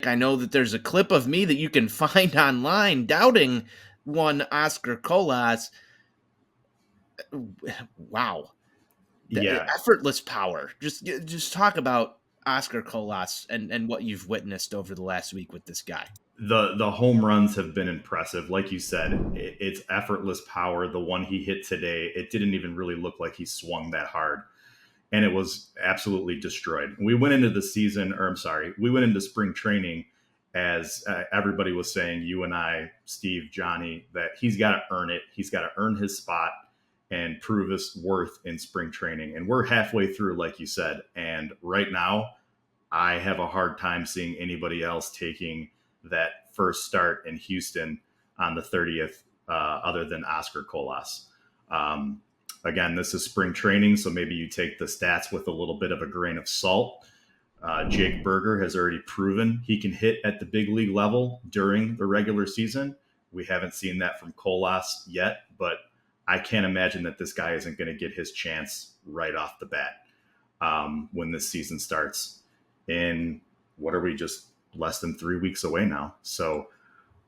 I know that there's a clip of me that you can find online doubting one Oscar Colas. Wow. The Yeah, effortless power. Just talk about Oscar Colas and what you've witnessed over the last week with this guy. the home runs have been impressive. Like you said, it's effortless power. The one he hit today, it didn't even really look like he swung that hard, and it was absolutely destroyed. We went into the season, or I'm sorry, we went into spring training as everybody was saying, you and I, Steve, Johnny, that he's got to earn it. He's got to earn his spot and prove his worth in spring training. And we're halfway through, like you said. And right now, I have a hard time seeing anybody else taking that first start in Houston on the 30th, other than Oscar Colas. Um, Again, this is spring training, so maybe you take the stats with a little bit of a grain of salt. Jake Berger has already proven he can hit at the big league level during the regular season. We haven't seen that from Colas yet, but I can't imagine that this guy isn't going to get his chance right off the bat when this season starts. In what are we, just less than 3 weeks away now? So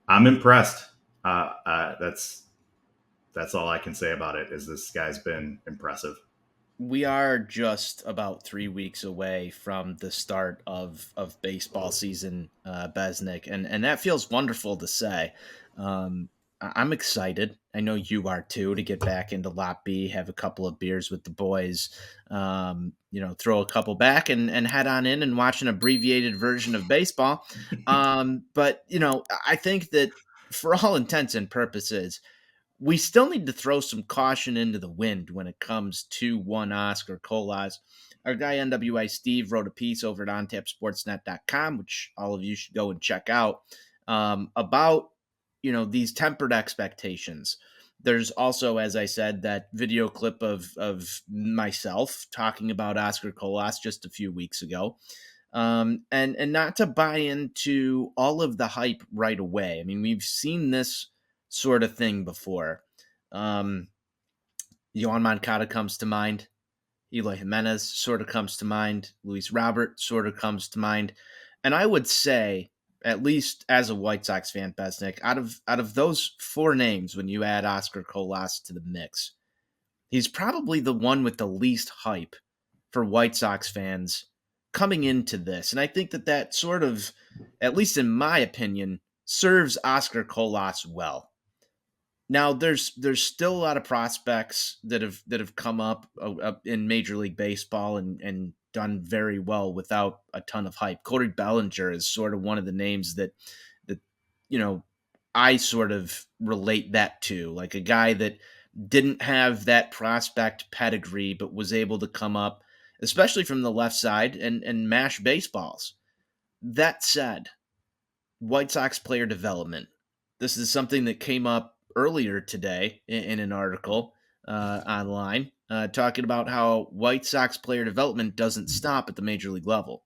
I'm impressed. That's all I can say about it. Is this guy's been impressive. We are just about 3 weeks away from the start of baseball season, Besnick, and that feels wonderful to say. I'm excited. I know you are too, to get back into Lot B, have a couple of beers with the boys, throw a couple back and head on in and watch an abbreviated version of baseball. But I think that for all intents and purposes, we still need to throw some caution into the wind when it comes to one Oscar Colas. Our guy NWI Steve wrote a piece over at ontapsportsnet.com, which all of you should go and check out, about these tempered expectations. There's also, as I said, that video clip of myself talking about Oscar Colas just a few weeks ago. And not to buy into all of the hype right away. I mean, we've seen this sort of thing before. Um, Yohan Moncada comes to mind. Eloy Jimenez sort of comes to mind. Luis Robert sort of comes to mind. And I would say, at least as a White Sox fan, Besnick, out of those four names, when you add Oscar Colas to the mix, he's probably the one with the least hype for White Sox fans coming into this. And I think that sort of, at least in my opinion, serves Oscar Colas well. Now, there's still a lot of prospects that have come up in Major League Baseball and done very well without a ton of hype. Cody Bellinger is sort of one of the names that you know I sort of relate that to, like a guy that didn't have that prospect pedigree, but was able to come up, especially from the left side, and mash baseballs. That said, White Sox player development. This is something that came up earlier today in an article online, talking about how White Sox player development doesn't stop at the major league level.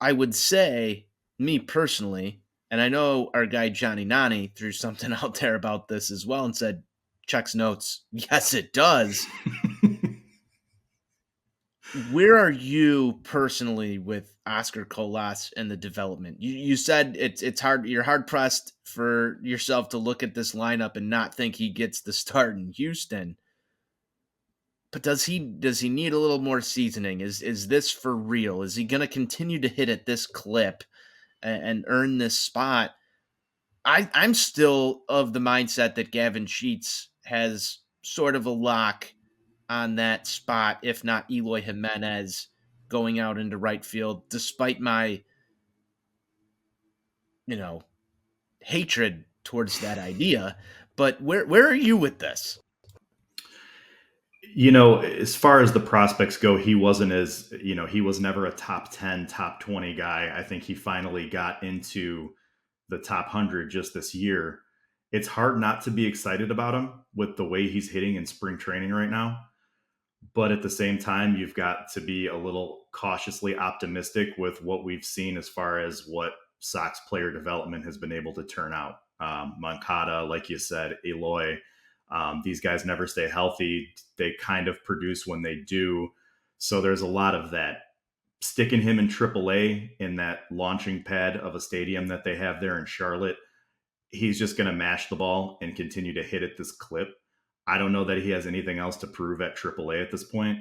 I would say, me personally, and I know our guy Johnny Nani threw something out there about this as well and said, checks notes. Yes, it does. Where are you personally with Oscar Colas and the development? You said it's hard. You're hard pressed for yourself to look at this lineup and not think he gets the start in Houston. But does he need a little more seasoning? Is this for real? Is he going to continue to hit at this clip and earn this spot? I'm still of the mindset that Gavin Sheets has sort of a lock on that spot, if not Eloy Jimenez going out into right field, despite my, you know, hatred towards that idea. But where are you with this? As far as the prospects go, he wasn't as, he was never a top 10, top 20 guy. I think he finally got into the top 100 just this year. It's hard not to be excited about him with the way he's hitting in spring training right now. But at the same time, you've got to be a little cautiously optimistic with what we've seen as far as what Sox player development has been able to turn out. Moncada, like you said, Eloy, these guys never stay healthy. They kind of produce when they do. So there's a lot of that sticking him in AAA in that launching pad of a stadium that they have there in Charlotte, he's just going to mash the ball and continue to hit at this clip. I don't know that he has anything else to prove at AAA at this point.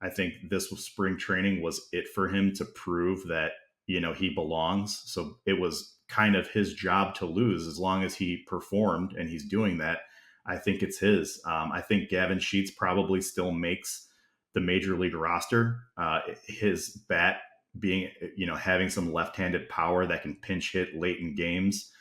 I think this spring training was it for him to prove that, he belongs. So it was kind of his job to lose as long as he performed, and he's doing that. I think it's his. I think Gavin Sheets probably still makes the major league roster. His bat being, having some left-handed power that can pinch hit late in games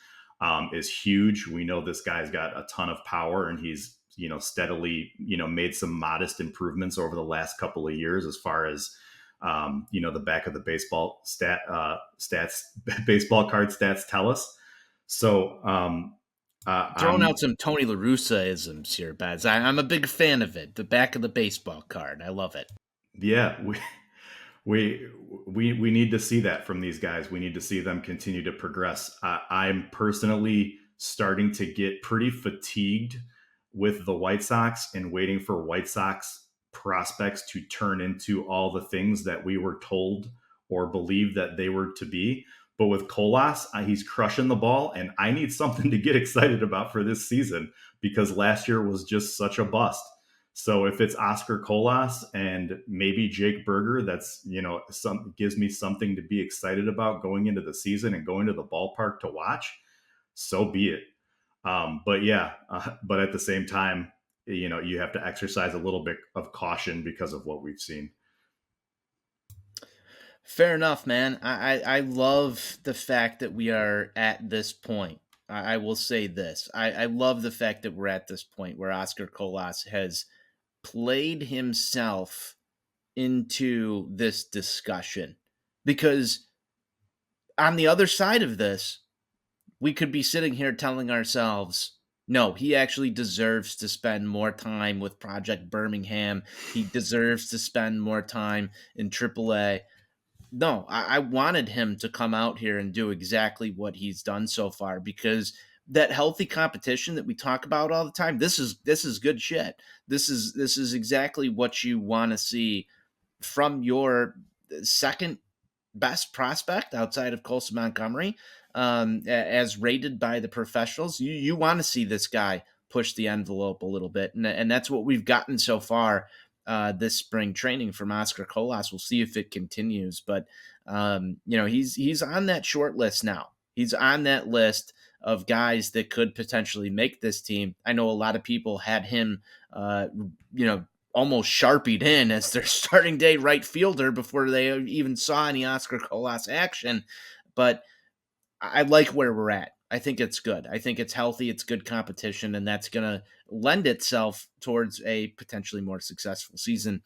is huge. We know this guy's got a ton of power, and he's steadily made some modest improvements over the last couple of years as far as the back of the baseball stats baseball card stats tell us. So Throwing I'm out some Tony La Russa isms here, Baz. I'm a big fan of it. The back of the baseball card. I love it. yeah we we need to see that from these guys. We need to see them continue to progress. I'm personally starting to get pretty fatigued with the White Sox and waiting for White Sox prospects to turn into all the things that we were told or believed that they were to be. But with Colas, he's crushing the ball, and I need something to get excited about for this season because last year was just such a bust. So if it's Oscar Colas and maybe Jake Berger, that's some gives me something to be excited about going into the season and going to the ballpark to watch. So be it. But yeah, but at the same time, you have to exercise a little bit of caution because of what we've seen. Fair enough, man. I love the fact that we are at this point. I will say this. I love the fact that we're at this point where Oscar Colas has played himself into this discussion. Because on the other side of this, we could be sitting here telling ourselves, no, he actually deserves to spend more time with Project Birmingham. He deserves to spend more time in AAA. No, I wanted him to come out here and do exactly what he's done so far because that healthy competition that we talk about all the time, this is good shit. This is exactly what you want to see from your second best prospect outside of Colson Montgomery, as rated by the professionals. You want to see this guy push the envelope a little bit, and that's what we've gotten so far this spring training from Oscar Colas. We'll see if it continues, but he's on that short list now. He's on that list of guys that could potentially make this team. I know a lot of people had him, almost sharpied in as their starting day right fielder before they even saw any Oscar Colas action. But I like where we're at. I think it's good. I think it's healthy. It's good competition, and that's going to lend itself towards a potentially more successful season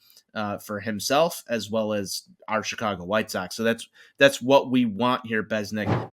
for himself as well as our Chicago White Sox. So that's what we want here, Besnick.